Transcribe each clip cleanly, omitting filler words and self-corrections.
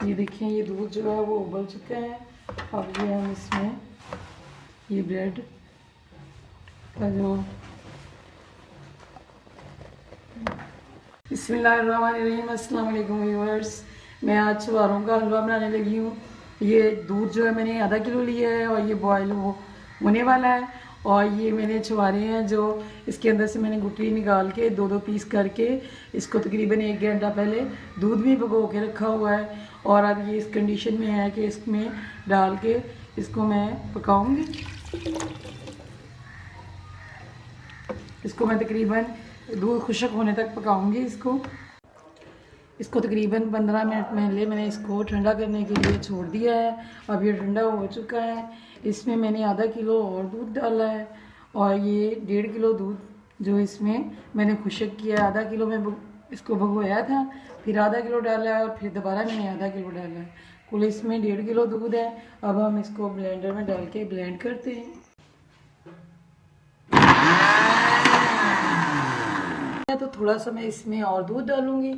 ये देखिए, ये दूध जो है वो उबल चुका है। अब ये हम इसमें ये ब्रेड का जो बिस्मिल्लाहिर्रहमानिर्रहीम, अस्सलाम वालेकुम व्यूअर्स। मैं आज छुहारों का हलवा बनाने लगी हूँ। ये दूध जो है मैंने आधा किलो लिया है और ये बॉयल होने वाला है। और ये मैंने छुहारे हैं जो इसके अंदर से मैंने गुठली निकाल के दो दो पीस करके इसको तकरीबन 1 घंटा पहले दूध में भिगो के रखा हुआ है। और अब ये इस कंडीशन में है कि इसमें डाल के इसको मैं पकाऊंगी। इसको मैं तकरीबन दूध खुश्क होने तक पकाऊंगी। इसको तकरीबन 15 मिनट पहले मैंने इसको ठंडा करने के लिए छोड़ दिया है। अब ये ठंडा हो चुका है। इसमें मैंने आधा किलो और दूध डाला है और ये 1.5 किलो दूध जो इसमें मैंने खुश्क किया है। आधा किलो में इसको भगोया था, फिर आधा किलो डाला है और फिर दोबारा मैंने आधा किलो डाला है। कुल इसमें 1.5 किलो दूध है। अब हम इसको ब्लेंडर में डाल के ब्लेंड करते हैं। तो थोड़ा सा मैं इसमें और दूध डालूंगी।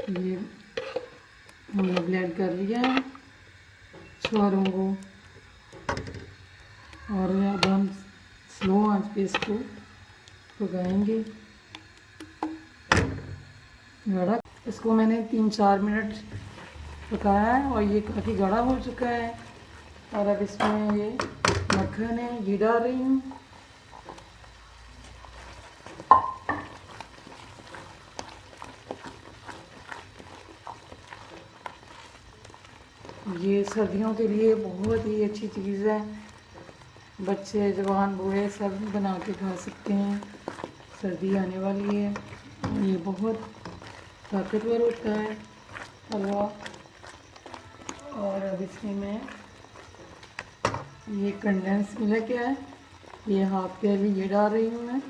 ये हमने ब्लेंड कर लिया है छुहारों को। और अब हम स्लो आंच पे इसको पकाएंगे। गाढ़ा इसको मैंने 3-4 मिनट पकाया है और ये काफ़ी गाढ़ा हो चुका है। और अब इसमें ये मक्खन है, ये डाल रही हूँ। ये सर्दियों के लिए बहुत ही अच्छी चीज़ है। बच्चे, जवान, बूढ़े सब बना के खा सकते हैं। सर्दी आने वाली है। ये बहुत ताकतवर होता है हलवा। और अब इसमें मैं ये कंडेंस मिल्क है, ये हाफ प्याली ये डाल रही हूँ मैं।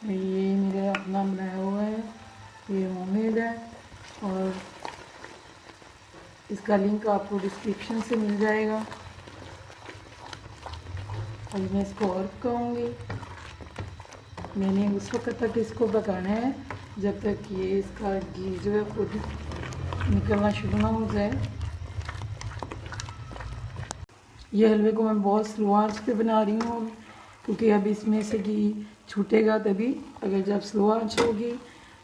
ये मेरा अपना बनाया हुआ है, ये होममेड है और इसका लिंक आपको डिस्क्रिप्शन से मिल जाएगा। अब मैं इसको और पकाऊँगी। मैंने उस वक्त तक इसको पकाना है जब तक ये इसका घी जो है खुद निकलना शुरू ना हो जाए। ये हलवे को मैं बहुत स्लो आंच पे बना रही हूँ क्योंकि अब इसमें से घी छूटेगा तभी। अगर जब स्लो आंच होगी,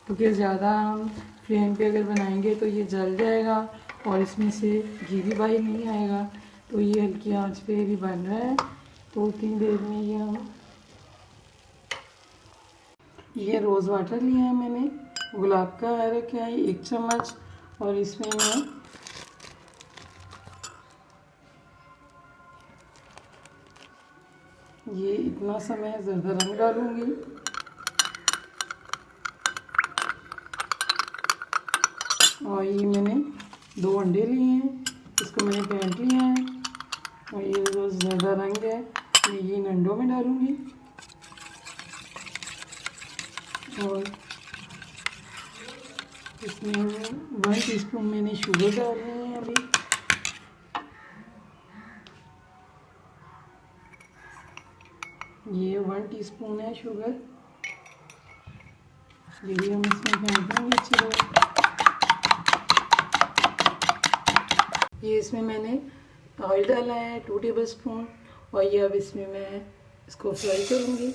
क्योंकि ज़्यादा हम फ्लेम पे अगर बनाएंगे तो ये जल जाएगा और इसमें से घी भी बाहर नहीं आएगा। तो ये हल्की आंच पे भी बन रहा है। तो 3 देर में ये रोज़ वाटर लिया है मैंने, गुलाब का रखा है 1 चम्मच। और इसमें मैं ये इतना सा मैं ज़्यादा रंग डालूँगी। और ये मैंने 2 अंडे लिए हैं, इसको मैंने फेंट लिया है। और ये जो ज़्यादा रंग है ये इन अंडों में डालूँगी। और इसमें 1 टीस्पून मैंने शुगर डाल रही है अभी। ये 1 टीस्पून है शुगर। ये भी हम इसमें फेंट देंगे अच्छी तरह। ये इसमें मैंने ऑयल डाला है 2 टेबल स्पून। और ये अब इसमें मैं इसको फ्राई करूँगी।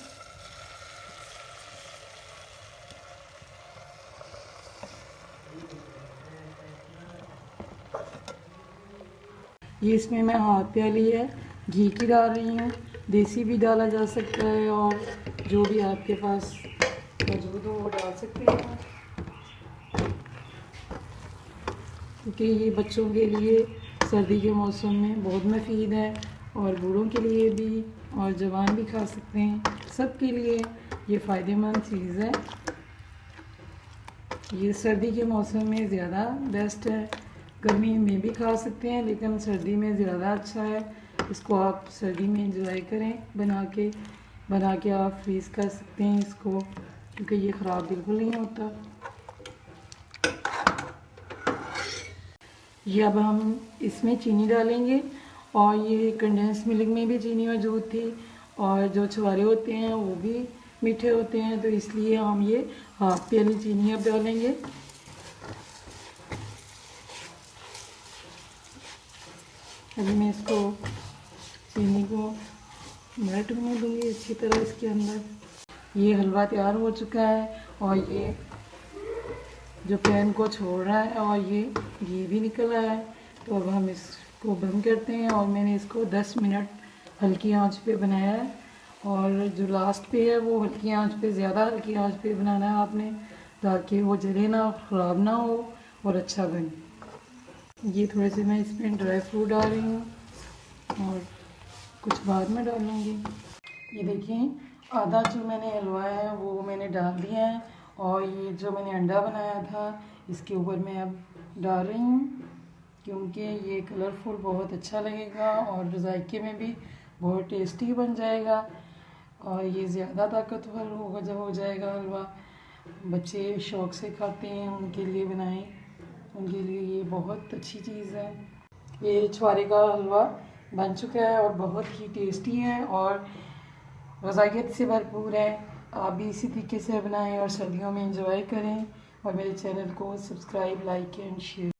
ये इसमें मैं हाफ प्याली है घी की डाल रही हूँ। देसी भी डाला जा सकता है और जो भी आपके पास मौजूद हो वो डाल सकते हैं, क्योंकि ये बच्चों के लिए सर्दी के मौसम में बहुत मुफीद है और बूढ़ों के लिए भी और जवान भी खा सकते हैं। सबके लिए ये फ़ायदेमंद चीज़ है। ये सर्दी के मौसम में ज़्यादा बेस्ट है। गर्मी में भी खा सकते हैं लेकिन सर्दी में ज़्यादा अच्छा है। इसको आप सर्दी में इंजॉय करें बना के आप फ्रीज़ कर सकते हैं इसको, क्योंकि ये ख़राब बिल्कुल नहीं होता। ये अब हम इसमें चीनी डालेंगे, और ये कंडेंस मिल्क में भी चीनी मौजूद थी, और जो छुहारे होते हैं वो भी मीठे होते हैं, तो इसलिए हम ये हाफ प्याली चीनी अब डालेंगे। अभी मैं इसको चीनी को मेल्ट होने दूँगी अच्छी तरह इसके अंदर। ये हलवा तैयार हो चुका है, और ये जो पैन को छोड़ रहा है, और ये घी भी निकल रहा है। तो अब हम इसको बंद करते हैं, और मैंने इसको 10 मिनट हल्की आंच पे बनाया है, और जो लास्ट पे है वो हल्की आंच पे, ज़्यादा हल्की आंच पे बनाना है आपने, ताकि वो जले ना, ख़राब ना हो और अच्छा बने। ये थोड़े से मैं इसमें ड्राई फ्रूट डाल रही हूँ, और कुछ बाद में डालूँगी। ये देखिए, आधा जो मैंने हलवा है वो मैंने डाल दिया है, और ये जो मैंने अंडा बनाया था इसके ऊपर मैं अब डाल रही हूँ, क्योंकि ये कलरफुल बहुत अच्छा लगेगा और जायके में भी बहुत टेस्टी बन जाएगा, और ये ज़्यादा ताकतवर होगा जब हो जाएगा हलवा। बच्चे शौक़ से खाते हैं, उनके लिए बनाएं, उनके लिए ये बहुत अच्छी चीज़ है। ये छुहारे का हलवा बन चुका है और बहुत ही टेस्टी है और ग़ज़ाइयत से भरपूर है। आप भी इसी तरीके से बनाएं और सर्दियों में एंजॉय करें, और मेरे चैनल को सब्सक्राइब, लाइक एंड शेयर